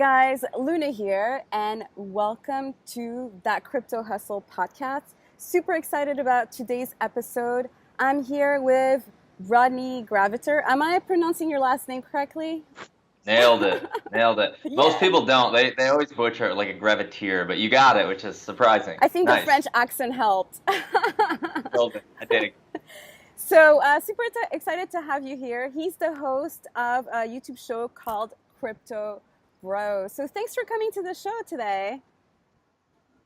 guys, Luna here, and welcome to That Crypto Hustle podcast. Super excited about today's episode. I'm here with Rodney Graviter. Am I pronouncing your last name correctly? Nailed it. Nailed it. Most Yeah. people don't. They always butcher it like a graviteer, but you got it, which is surprising. I think the Nice. French accent helped. Nailed it. I did. So, excited to have you here. He's the host of a YouTube show called Crypto Bro. So, thanks for coming to the show today.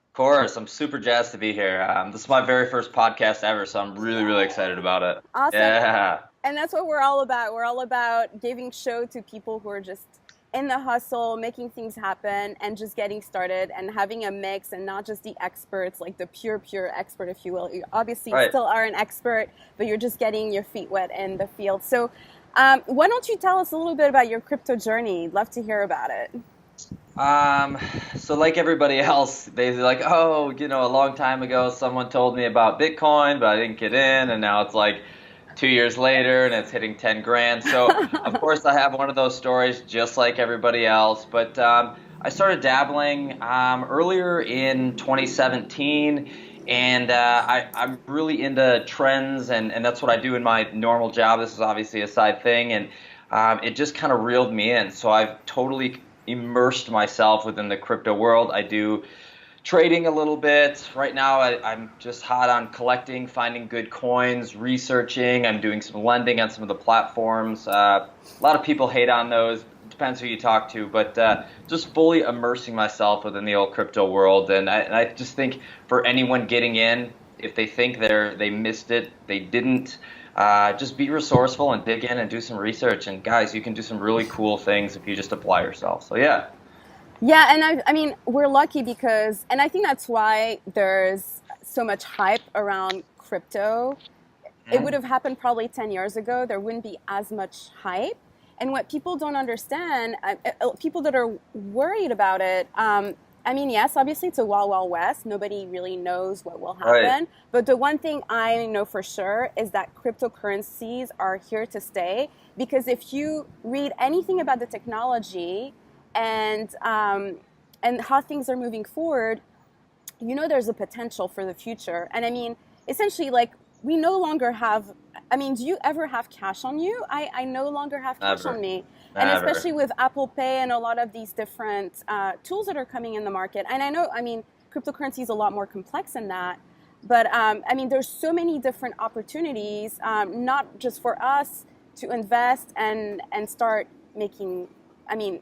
Of course, I'm super jazzed to be here. This is my very first podcast ever, so I'm really excited about it. Awesome. Yeah. And that's what we're all about. We're all about giving show to people who are just in the hustle, making things happen, and just getting started and having a mix and not just the experts, like the pure expert, if you will. You obviously Right. still are an expert, but you're just getting your feet wet in the field. So why don't you tell us a little bit about your crypto journey? Love to hear about it. So like everybody else, they're like, oh, a long time ago, someone told me about Bitcoin, but I didn't get in, and now it's like 2 years later, and it's hitting 10 grand. So of course I have one of those stories, just like everybody else. But I started dabbling earlier in 2017, and I'm really into trends, and that's what I do in my normal job. This is obviously a side thing, and it just kind of reeled me in. So I've totally immersed myself within the crypto world. I do trading a little bit. Right now I'm just hot on collecting, finding good coins, researching. I'm doing some lending on some of the platforms. A lot of people hate on those. Depends who you talk to, but just fully immersing myself within the old crypto world. And I just think for anyone getting in, if they think they missed it, they didn't, just be resourceful and dig in and do some research. And guys, you can do some really cool things if you just apply yourself. So yeah. Yeah, and I mean, we're lucky because, and I think that's why there's so much hype around crypto. It would have happened probably 10 years ago. There wouldn't be as much hype. And what people don't understand, people that are worried about it, I mean, yes, obviously it's a wild west. Nobody really knows what will happen. Right. But the one thing I know for sure is that cryptocurrencies are here to stay. Because if you read anything about the technology and how things are moving forward, there's a potential for the future. And I mean, essentially, like, we no longer have, I mean, do you ever have cash on you? I no longer have cash Never. on me. And Never. especially with Apple Pay and a lot of these different tools that are coming in the market. And I know, I mean, cryptocurrency is a lot more complex than that. But I mean, there's so many different opportunities, not just for us to invest and start making, I mean,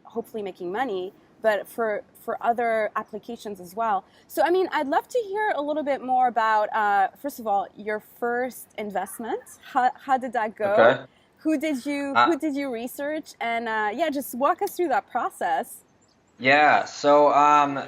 hopefully making money, but for other applications as well. So, I mean, I'd love to hear a little bit more about, first of all, your first investment. How did that go? Okay. Who did you research? And yeah, just walk us through that process. Yeah, so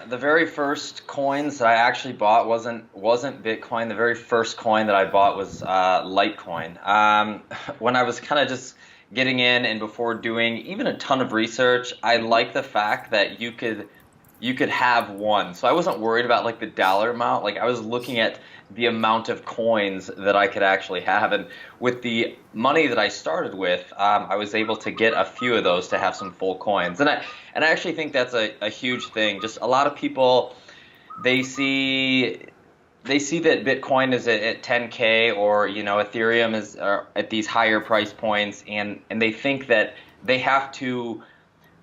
the very first coins that I actually bought wasn't Bitcoin. The very first coin that I bought was Litecoin. When I was kind of just getting in and before doing even a ton of research, I like the fact that you could have one. So I wasn't worried about like the dollar amount. Like I was looking at the amount of coins that I could actually have, and with the money that I started with, I was able to get a few of those to have some full coins. And I actually think that's a huge thing. Just a lot of people, they see that Bitcoin is at 10K, or Ethereum is at these higher price points, and they think that they have to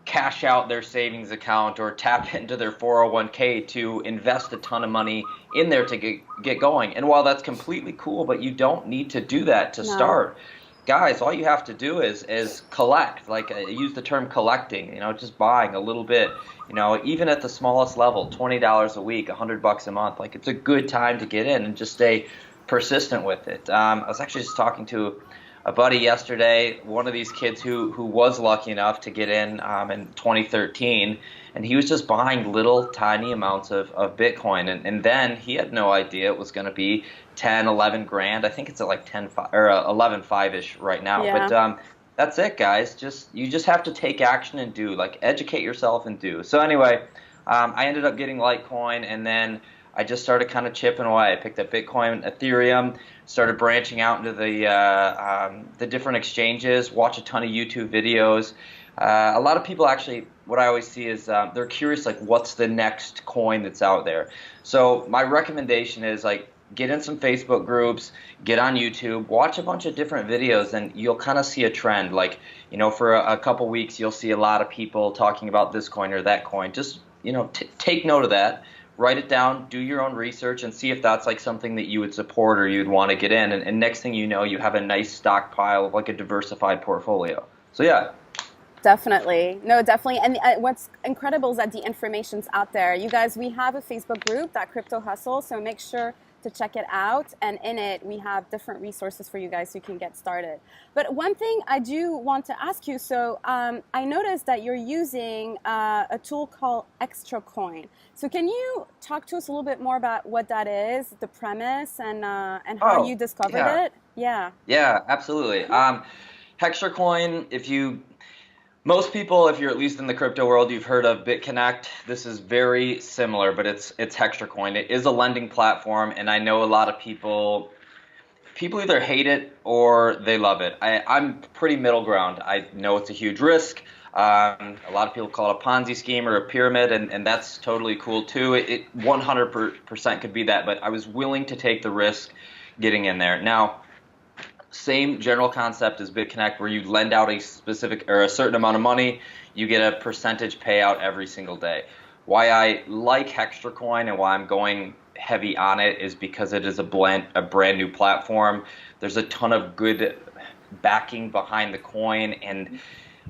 cash out their savings account or tap into their 401k to invest a ton of money in there to get going. And while that's completely cool, but you don't need to do that to start. Guys, all you have to do is collect. Like use the term collecting, just buying a little bit, even at the smallest level, $20 a week, $100 a month. Like it's a good time to get in and just stay persistent with it. I was actually just talking to a buddy yesterday, one of these kids who was lucky enough to get in 2013, and he was just buying little tiny amounts of Bitcoin, and then he had no idea it was going to be 10, 11 grand. I think it's at like 10 or 11.5-ish right now. Yeah. But that's it, guys. You just have to take action and do, like, educate yourself and do. So anyway, I ended up getting Litecoin, and then I just started kind of chipping away. I picked up Bitcoin, Ethereum, started branching out into the different exchanges, watch a ton of YouTube videos. A lot of people actually, what I always see is they're curious, like, what's the next coin that's out there? So my recommendation is like get in some Facebook groups, get on YouTube, watch a bunch of different videos, and you'll kind of see a trend. Like, for a couple weeks, you'll see a lot of people talking about this coin or that coin. Just, take note of that. Write it down, do your own research, and see if that's like something that you would support or you'd want to get in. And next thing you know, you have a nice stockpile of like a diversified portfolio. So yeah. Definitely. No, definitely. And what's incredible is that the information's out there. You guys, we have a Facebook group, that Crypto Hustle, so make sure to check it out. And in it, we have different resources for you guys so you can get started. But one thing I do want to ask you, so I noticed that you're using a tool called Extra Coin. So can you talk to us a little bit more about what that is, the premise, and how you discovered it? Yeah. Yeah, absolutely. HextraCoin, most people, if you're at least in the crypto world, you've heard of BitConnect. This is very similar, but it's HextraCoin. It is a lending platform, and I know a lot of people either hate it or they love it. I'm pretty middle ground. I know it's a huge risk. A lot of people call it a Ponzi scheme or a pyramid, and that's totally cool too. It 100% could be that, but I was willing to take the risk getting in there. Now, same general concept as BitConnect, where you lend out a specific or a certain amount of money, you get a percentage payout every single day. Why I like HextraCoin and why I'm going heavy on it is because it is a brand new platform. There's a ton of good backing behind the coin, and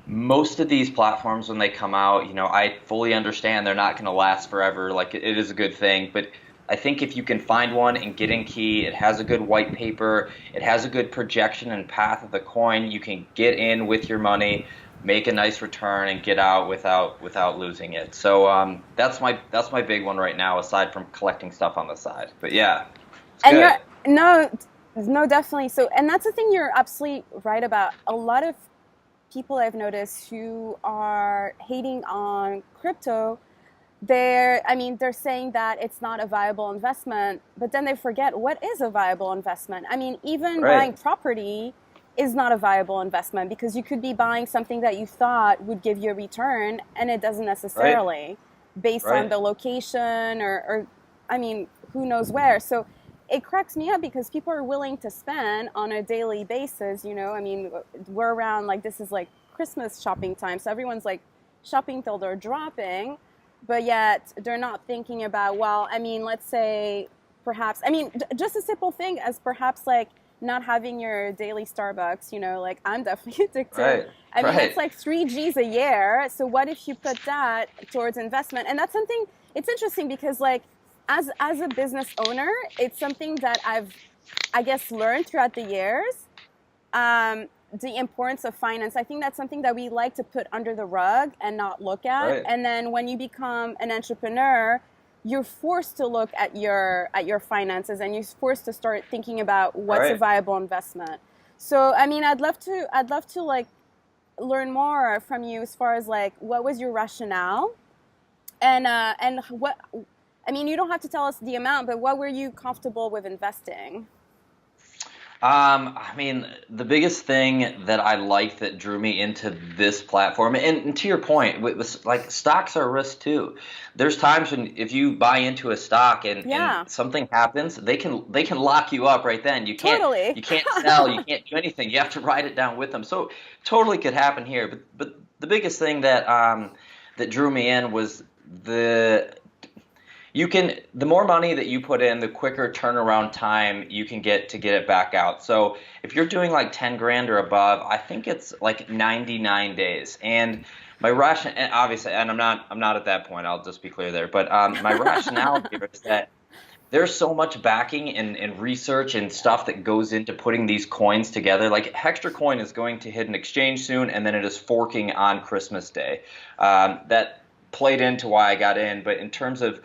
most of these platforms, when they come out, I fully understand they're not going to last forever. Like, it is a good thing, but I think if you can find one and get in key, it has a good white paper, it has a good projection and path of the coin, you can get in with your money, make a nice return, and get out without losing it. So that's my big one right now, aside from collecting stuff on the side. But yeah, it's and good. no, definitely. So, and that's the thing you're absolutely right about. A lot of people I've noticed who are hating on crypto, they're saying that it's not a viable investment, but then they forget what is a viable investment. I mean, even buying property is not a viable investment, because you could be buying something that you thought would give you a return, and it doesn't necessarily, based on the location or who knows where. So it cracks me up because people are willing to spend on a daily basis. We're around, like, this is like Christmas shopping time, so everyone's like shopping till they're dropping. But yet they're not thinking about, let's say perhaps, just a simple thing as perhaps like not having your daily Starbucks, like I'm definitely addicted. It's like 3 G's a year. So what if you put that towards investment? And that's something, it's interesting because like as a business owner, it's something that I've, I guess, learned throughout the years. The importance of finance. I think that's something that we like to put under the rug and not look at. And then when you become an entrepreneur, you're forced to look at your finances, and you're forced to start thinking about what's a viable investment. So I'd love to like learn more from you as far as like what was your rationale, and what, you don't have to tell us the amount, but what were you comfortable with investing? The biggest thing that I liked that drew me into this platform, and to your point, like, stocks are a risk too. There's times when if you buy into a stock and something happens, they can lock you up right then. You can't sell, you can't do anything. You have to write it down with them. So totally could happen here. But the biggest thing that that drew me in was the more money that you put in, the quicker turnaround time you can get to get it back out. So if you're doing like 10 grand or above, I think it's like 99 days. And my rationale, and obviously, and I'm not at that point, I'll just be clear there, but my rationale here is that there's so much backing and research and stuff that goes into putting these coins together. Like, HextraCoin is going to hit an exchange soon, and then it is forking on Christmas Day. That played into why I got in, but in terms of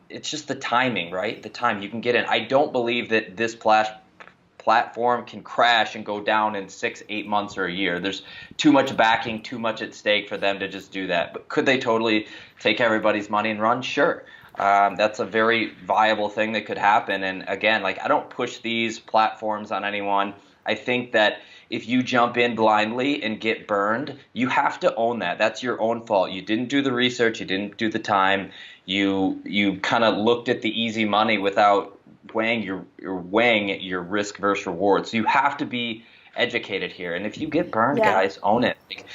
it's just the timing, right? The time you can get in. I don't believe that this platform can crash and go down in 6-8 months or a year. There's too much backing, too much at stake for them to just do that. But could they totally take everybody's money and run? Sure. That's a very viable thing that could happen. And again, like, I don't push these platforms on anyone. I think that if you jump in blindly and get burned, you have to own that. That's your own fault. You didn't do the research, you didn't do the time. You kind of looked at the easy money without weighing your risk versus reward. So you have to be educated here. And if you get burned, Yeah. guys, own it. Like,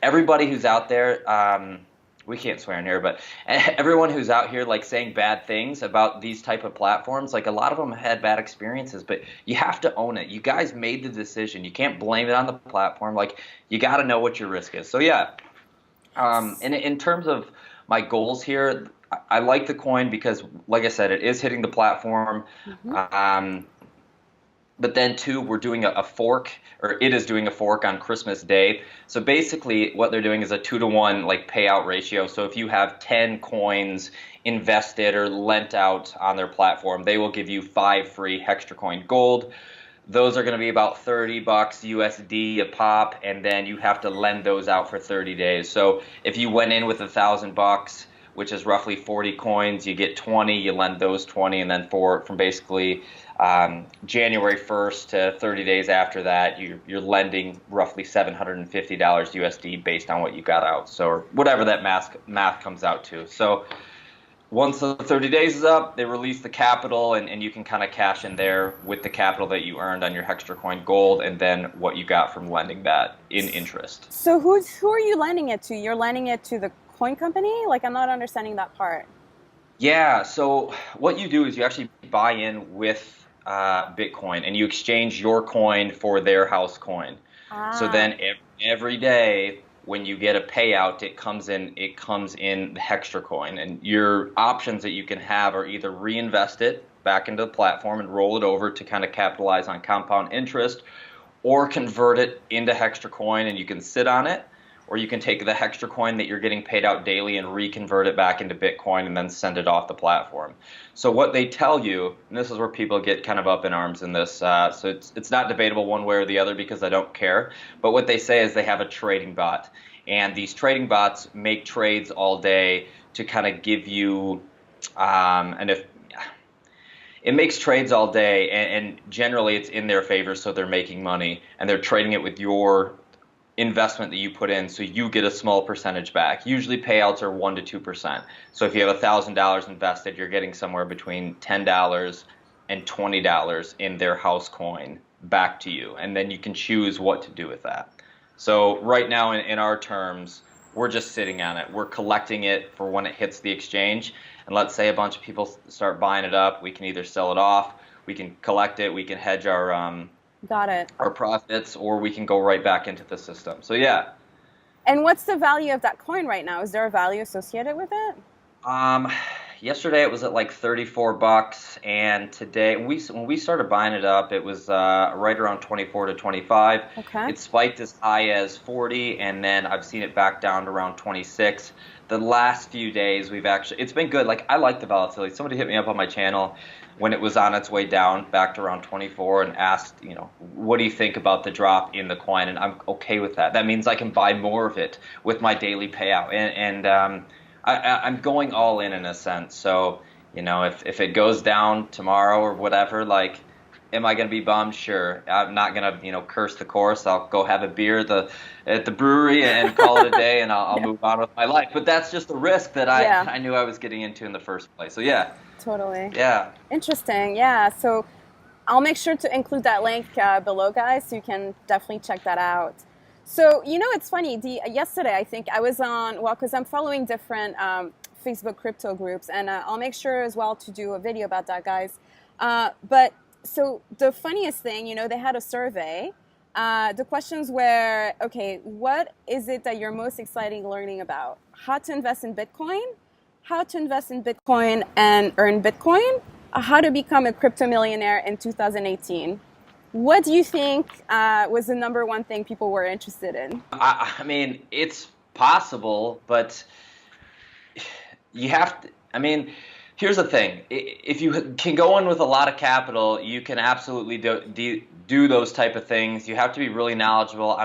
everybody who's out there, we can't swear in here, but everyone who's out here like saying bad things about these type of platforms, like a lot of them had bad experiences, but you have to own it. You guys made the decision. You can't blame it on the platform. Like, you got to know what your risk is. So yeah, and in terms of my goals here, I like the coin because, like I said, it is hitting the platform. But then too, we're doing a fork, or it is doing a fork on Christmas Day. So basically what they're doing is a 2-to-1 like payout ratio. So if you have 10 coins invested or lent out on their platform, they will give you 5 free Hextra Coin Gold. Those are going to be about $30 USD a pop, and then you have to lend those out for 30 days. So if you went in with $1,000, which is roughly 40 coins, you get 20, you lend those 20, and then from basically January 1st to 30 days after that, you're lending roughly $750 USD based on what you got out. So, or whatever that math comes out to. So once the 30 days is up, they release the capital, and you can kind of cash in there with the capital that you earned on your Hextra Coin Gold, and then what you got from lending that in interest. So who are you lending it to? You're lending it to the coin company? Like, I'm not understanding that part. Yeah, so what you do is you actually buy in with Bitcoin, and you exchange your coin for their house coin. So then every day when you get a payout, it comes in the Hextra Coin, and your options that you can have are either reinvest it back into the platform and roll it over to kind of capitalize on compound interest, or convert it into Hextra Coin and you can sit on it. Or you can take the Hextra Coin that you're getting paid out daily and reconvert it back into Bitcoin and then send it off the platform. So what they tell you, and this is where people get kind of up in arms in this, so it's not debatable one way or the other because I don't care, but what they say is they have a trading bot. And these trading bots make trades all day to kind of give you, it makes trades all day, and generally it's in their favor, so they're making money, and they're trading it with your investment that you put in, so you get a small percentage back. Usually payouts are 1% to 2%. So if you have $1,000 invested, you're getting somewhere between $10 and $20 in their house coin back to you, and then you can choose what to do with that. So right now in our terms, we're just sitting on it. We're collecting it for when it hits the exchange, and let's say a bunch of people start buying it up, we can either sell it off, we can collect it, we can hedge our Got it. our profits, or we can go right back into the system. So yeah. And what's the value of that coin right now? Is there a value associated with it? Yesterday it was at like $34, and today when we started buying it up, it was right around 24 to 25. Okay. It spiked as high as 40, and then I've seen it back down to around 26. The last few days it's been good. Like, I like the volatility. Somebody hit me up on my channel when it was on its way down back to around 24 and asked, what do you think about the drop in the coin? And I'm okay with that. That means I can buy more of it with my daily payout. And I'm going all in a sense. So, if it goes down tomorrow or whatever, like, am I going to be bummed? Sure. I'm not going to, curse the course. I'll go have a beer at the brewery and call it a day, and I'll move on with my life. But that's just a risk that I knew I was getting into in the first place. So yeah. Totally. Yeah. Interesting. Yeah. So I'll make sure to include that link below, guys, so you can definitely check that out. So, it's funny. Yesterday, I think I was on, because I'm following different Facebook crypto groups, and I'll make sure as well to do a video about that, guys. But so the funniest thing, they had a survey. The questions were, okay, what is it that you're most excited learning about? How to invest in Bitcoin, how to invest in Bitcoin and earn Bitcoin, how to become a crypto millionaire in 2018. What do you think was the number one thing people were interested in? I mean, it's possible, but you have to, here's the thing. If you can go in with a lot of capital, you can absolutely do those type of things. You have to be really knowledgeable.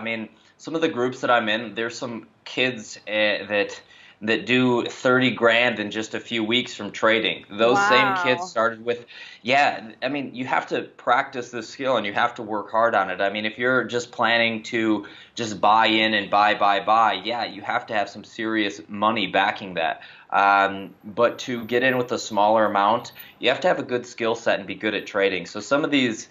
Some of the groups that I'm in, there's some kids that that do 30 grand in just a few weeks from trading. Those same kids Wow. started with, yeah, I mean, you have to practice this skill and you have to work hard on it. I mean, if you're just planning to just buy in and buy, yeah, you have to have some serious money backing that. But to get in with a smaller amount, you have to have a good skill set and be good at trading. So some of these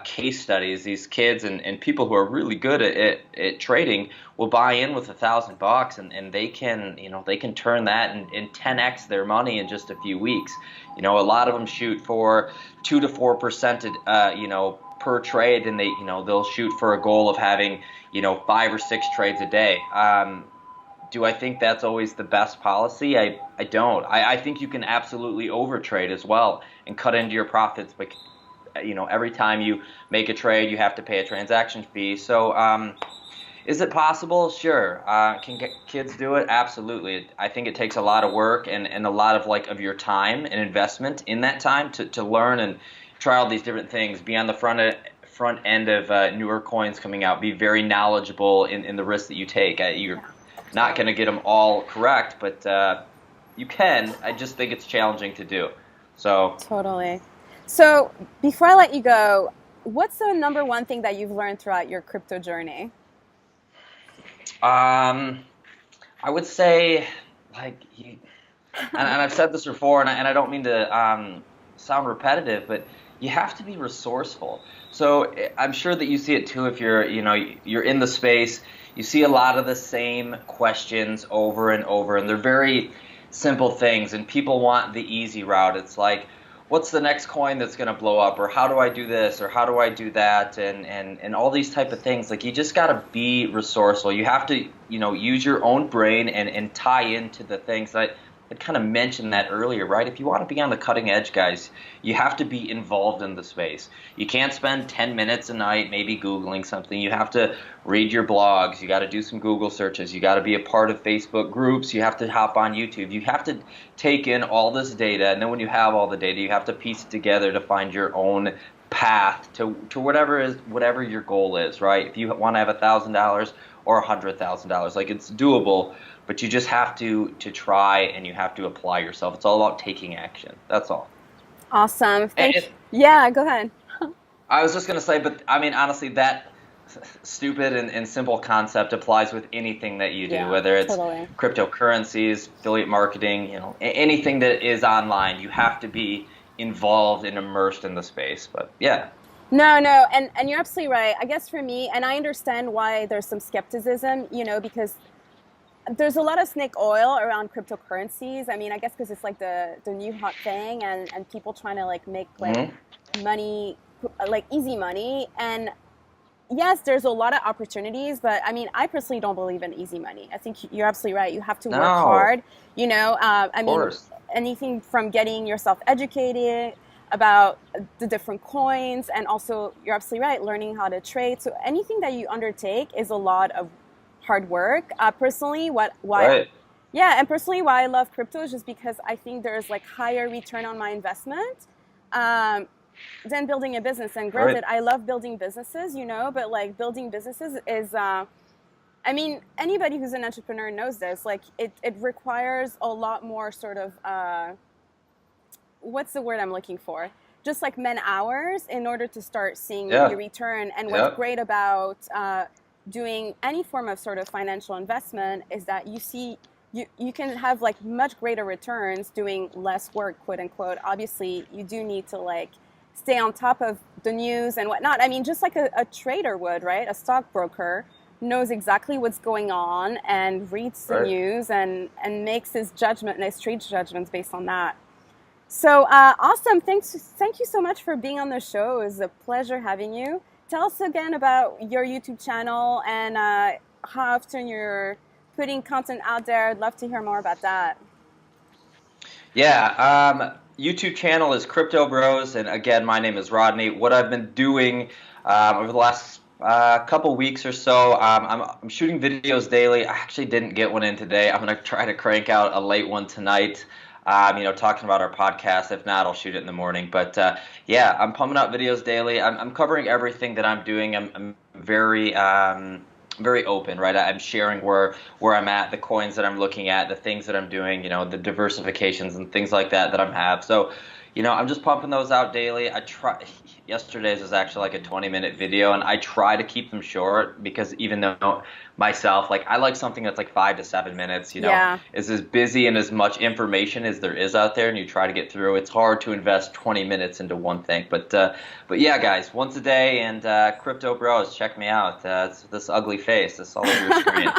case studies, these kids and people who are really good at trading will buy in with $1,000 and they can, they can turn that and 10x their money in just a few weeks. A lot of them shoot for 2 to 4%, per trade, and they'll shoot for a goal of having, 5 or 6 trades a day. Do I think that's always the best policy? I don't. I think you can absolutely overtrade as well and cut into your profits, but every time you make a trade, you have to pay a transaction fee. So, is it possible? Sure. Can kids do it? Absolutely. I think it takes a lot of work and a lot of your time and investment in that time to learn and try all these different things. Be on the front end of newer coins coming out. Be very knowledgeable in the risks that you take. You're not going to get them all correct, but you can. I just think it's challenging to do. So Totally. So before I let you go, what's the number one thing that you've learned throughout your crypto journey? I would say, and I've said this before, and I don't mean to sound repetitive, but you have to be resourceful. So I'm sure that you see it too if you're in the space. You see a lot of the same questions over and over, and they're very simple things, and people want the easy route. It's like, what's the next coin that's going to blow up, or how do I do this, or how do I do that, and all these type of things. Like, you just got to be resourceful. You have to, use your own brain and tie into the things. I kind of mentioned that earlier, right? If you want to be on the cutting edge, guys, you have to be involved in the space. You can't spend 10 minutes a night maybe Googling something. You have to read your blogs. You got to do some Google searches. You got to be a part of Facebook groups. You have to hop on YouTube. You have to take in all this data, and then when you have all the data, you have to piece it together to find your own path to whatever your goal is, right? If you want to have $1,000 or $100,000, it's doable. But you just have to try, and you have to apply yourself. It's all about taking action. That's all. Awesome. Yeah, go ahead. I was just going to say, but I mean, honestly, that stupid and simple concept applies with anything that you do, Yeah, whether it's totally. cryptocurrencies, affiliate marketing, anything that is online. You have to be involved and immersed in the space. But yeah. No, and you're absolutely right. I guess for me, and I understand why there's some skepticism, because there's a lot of snake oil around cryptocurrencies. I mean, I guess because it's like the new hot thing, and people trying to make money, easy money. And yes, there's a lot of opportunities, but I mean, I personally don't believe in easy money. I think you're absolutely right. You have to work hard. I mean, anything from getting yourself educated about the different coins, and also you're absolutely right, learning how to trade. So anything that you undertake is a lot of hard work. Personally, and personally, why I love crypto is just because I think there's higher return on my investment than building a business. And granted, I love building businesses, but building businesses is, I mean, anybody who's an entrepreneur knows this. It requires a lot more sort of, what's the word I'm looking for? Just man hours in order to start seeing the return. And what's great about doing any form of sort of financial investment is that you can have much greater returns doing less work, quote unquote. Obviously, you do need to stay on top of the news and whatnot. I mean, just like a trader would, right? A stockbroker knows exactly what's going on and reads the news and makes his trade judgments based on that. So awesome. Thank you so much for being on the show. It was a pleasure having you. Tell us again about your YouTube channel and how often you're putting content out there. I'd love to hear more about that. Yeah, YouTube channel is Crypto Bros, and again, my name is Rodney. What I've been doing over the last couple weeks or so, I'm shooting videos daily. I actually didn't get one in today. I'm going to try to crank out a late one tonight. Talking about our podcast. If not, I'll shoot it in the morning. But yeah, I'm pumping out videos daily. I'm covering everything that I'm doing. I'm very very open, right? I'm sharing where I'm at, the coins that I'm looking at, the things that I'm doing, the diversifications and things like that I'm have. So, I'm just pumping those out daily. Yesterday's was actually like a 20-minute video, and I try to keep them short because even though myself, like I like something that's like 5 to 7 minutes, Yeah. is as busy and as much information as there is out there, and you try to get through. It's hard to invest 20 minutes into one thing, but yeah, guys, once a day, and Crypto Bros, check me out. It's this ugly face, this all over your screen.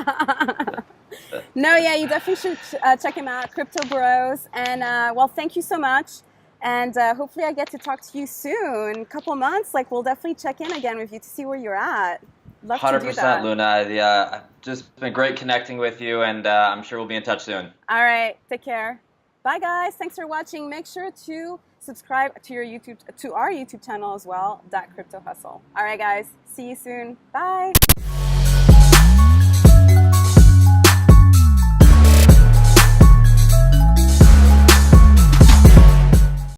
No, yeah, you definitely should check him out, Crypto Bros. And well, thank you so much. And hopefully I get to talk to you soon. A couple months, like we'll definitely check in again with you to see where you're at. Love to do that. 100%, Luna. Yeah, just been great connecting with you, and I'm sure we'll be in touch soon. All right, take care. Bye, guys. Thanks for watching. Make sure to subscribe to our YouTube channel as well, Crypto Hustle. All right, guys. See you soon. Bye.